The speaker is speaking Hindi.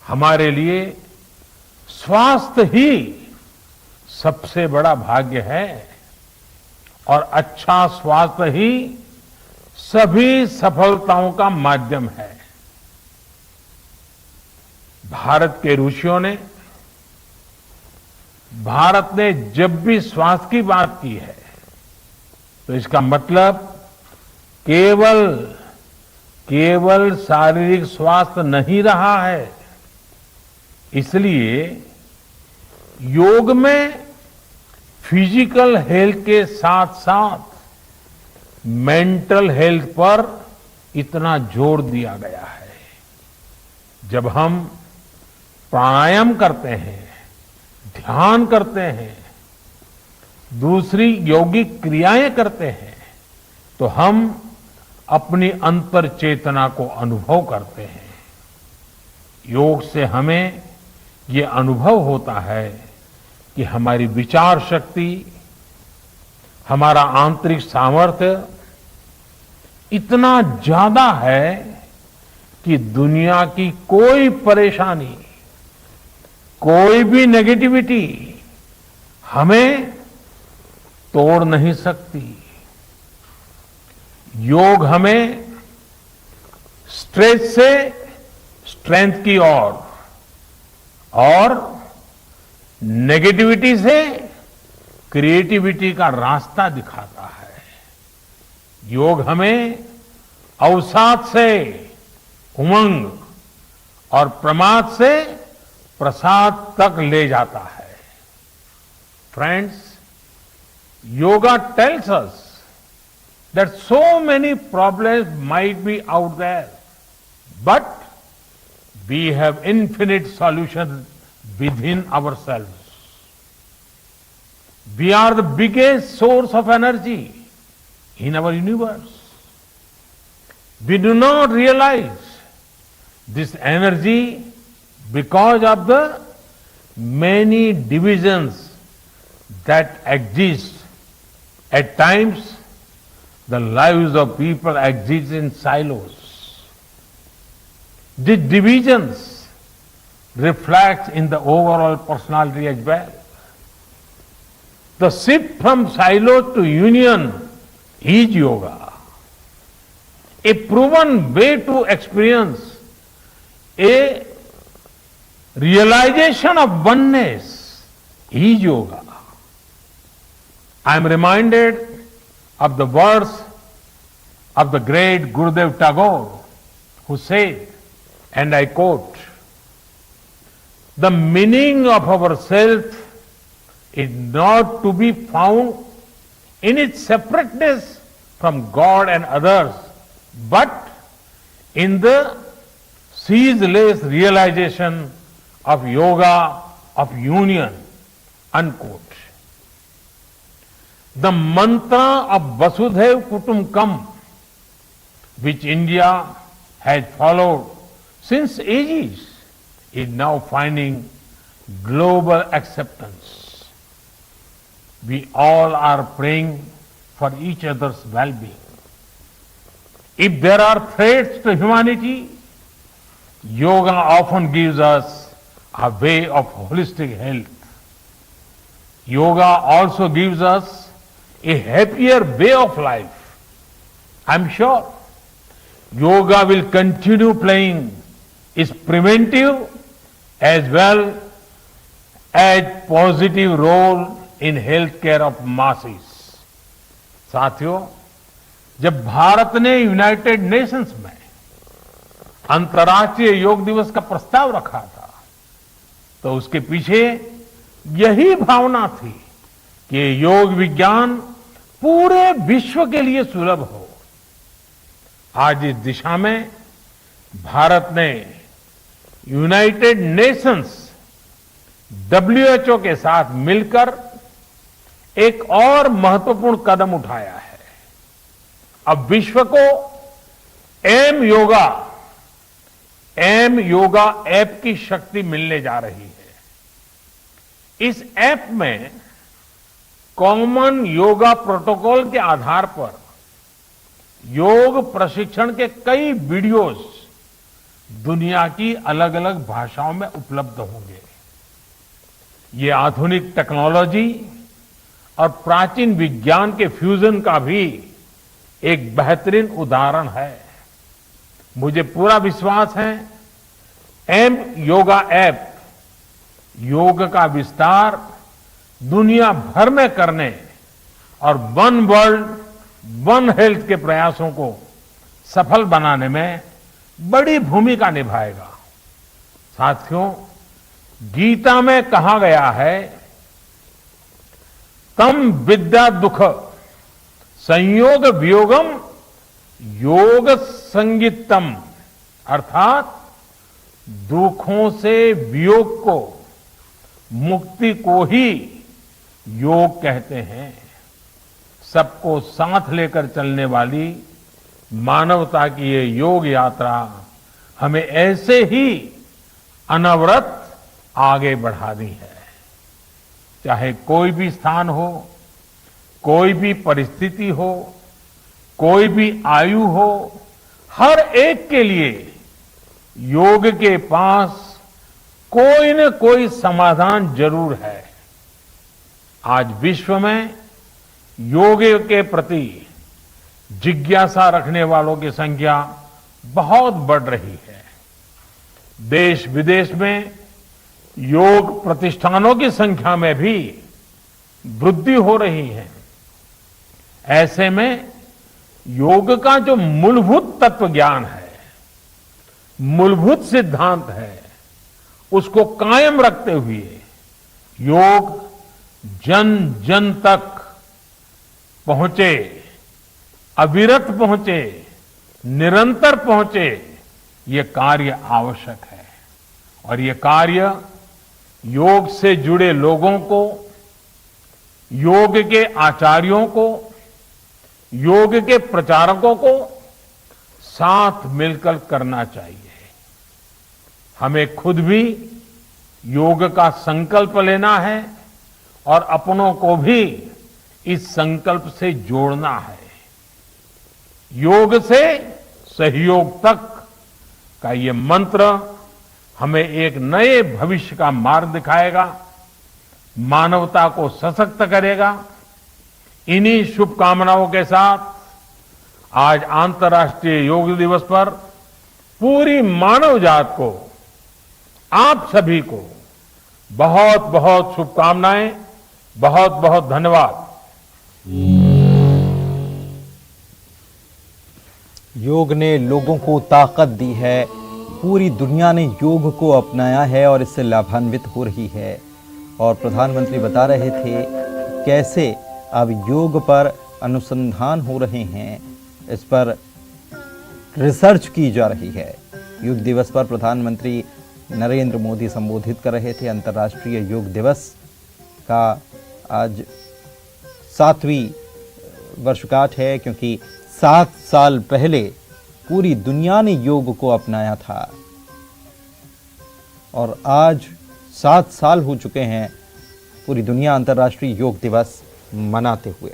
हमारे लिए स्वास्थ्य ही सबसे बड़ा भाग्य है और अच्छा स्वास्थ्य ही सभी सफलताओं का माध्यम है। भारत के ऋषियों ने, भारत ने जब भी स्वास्थ्य की बात की है तो इसका मतलब केवल शारीरिक स्वास्थ्य नहीं रहा है। इसलिए योग में फिजिकल हेल्थ के साथ साथ मेंटल हेल्थ पर इतना जोर दिया गया है। जब हम प्राणायाम करते हैं, ध्यान करते हैं, दूसरी यौगिक क्रियाएं करते हैं तो हम अपनी अंतर चेतना को अनुभव करते हैं। योग से हमें ये अनुभव होता है कि हमारी विचार शक्ति, हमारा आंतरिक सामर्थ्य इतना ज्यादा है कि दुनिया की कोई परेशानी, कोई भी नेगेटिविटी हमें तोड़ नहीं सकती। योग हमें स्ट्रेस से स्ट्रेंथ की ओर और नेगेटिविटी से क्रिएटिविटी का रास्ता दिखाता है। योग हमें अवसाद से उमंग और प्रमाद से प्रसाद तक ले जाता है। Friends, yoga tells us that so many problems might be out there, but we have infinite solutions within ourselves. We are the biggest source of energy in our universe. We do not realize this energy because of the many divisions that exist. At times, the lives of people exist in silos. These divisions reflect in the overall personality as well. The shift from silos to union is yoga. A proven way to experience a realization of oneness is yoga. I am reminded of the words of the great Gurudev Tagore, who said, and I quote, "The meaning of our self is not to be found in its separateness from God and others, but in the ceaseless realization of yoga of union," unquote. The mantra of Vasudhaiva Kutumbakam, which India has followed since ages, is now finding global acceptance. We all are praying for each other's well-being. If there are threats to humanity, yoga often gives us a way of holistic health. Yoga also gives us a happier way of life. I'm sure yoga will continue playing its preventive as well as positive role in healthcare of masses. साथियों, जब भारत ने यूनाइटेड नेशंस में अंतर्राष्ट्रीय योग दिवस का प्रस्ताव रखा था तो उसके पीछे यही भावना थी कि योग विज्ञान पूरे विश्व के लिए सुलभ हो। आज इस दिशा में भारत ने यूनाइटेड नेशंस WHO के साथ मिलकर एक और महत्वपूर्ण कदम उठाया है। अब विश्व को एम योगा ऐप की शक्ति मिलने जा रही है। इस ऐप में कॉमन योगा प्रोटोकॉल के आधार पर योग प्रशिक्षण के कई वीडियोस दुनिया की अलग अलग भाषाओं में उपलब्ध होंगे। ये आधुनिक टेक्नोलॉजी और प्राचीन विज्ञान के फ्यूजन का भी एक बेहतरीन उदाहरण है। मुझे पूरा विश्वास है एम योगा ऐप योग का विस्तार दुनिया भर में करने और वन वर्ल्ड वन हेल्थ के प्रयासों को सफल बनाने में बड़ी भूमिका निभाएगा। साथियों, गीता में कहा गया है, तम विद्या दुख संयोग वियोगम योग संगीतम, अर्थात दुखों से वियोग को, मुक्ति को ही योग कहते हैं। सबको साथ लेकर चलने वाली मानवता की ये योग यात्रा हमें ऐसे ही अनवरत आगे बढ़ानी है। चाहे कोई भी स्थान हो, कोई भी परिस्थिति हो, कोई भी आयु हो, हर एक के लिए योग के पास कोई न कोई समाधान जरूर है। आज विश्व में योग के प्रति जिज्ञासा रखने वालों की संख्या बहुत बढ़ रही है। देश विदेश में योग प्रतिष्ठानों की संख्या में भी वृद्धि हो रही है। ऐसे में योग का जो मूलभूत तत्व ज्ञान है, मूलभूत सिद्धांत है, उसको कायम रखते हुए योग जन जन तक पहुंचे, अविरत पहुंचे, निरंतर पहुंचे, ये कार्य आवश्यक है। और ये कार्य योग से जुड़े लोगों को, योग के आचार्यों को, योग के प्रचारकों को साथ मिलकर करना चाहिए। हमें खुद भी योग का संकल्प लेना है और अपनों को भी इस संकल्प से जोड़ना है। योग से सहयोग तक का ये मंत्र हमें एक नए भविष्य का मार्ग दिखाएगा, मानवता को सशक्त करेगा। इन्हीं शुभकामनाओं के साथ आज अंतर्राष्ट्रीय योग दिवस पर पूरी मानव जात को, आप सभी को बहुत बहुत शुभकामनाएं, बहुत बहुत धन्यवाद। योग ने लोगों को ताकत दी है, पूरी दुनिया ने योग को अपनाया है और इससे लाभान्वित हो रही है। और प्रधानमंत्री बता रहे थे कैसे अब योग पर अनुसंधान हो रहे हैं, इस पर रिसर्च की जा रही है। योग दिवस पर प्रधानमंत्री नरेंद्र मोदी संबोधित कर रहे थे। अंतर्राष्ट्रीय योग दिवस का आज 7वीं वर्षगांठ है, क्योंकि 7 साल पहले पूरी दुनिया ने योग को अपनाया था और आज 7 साल हो चुके हैं पूरी दुनिया अंतर्राष्ट्रीय योग दिवस मनाते हुए।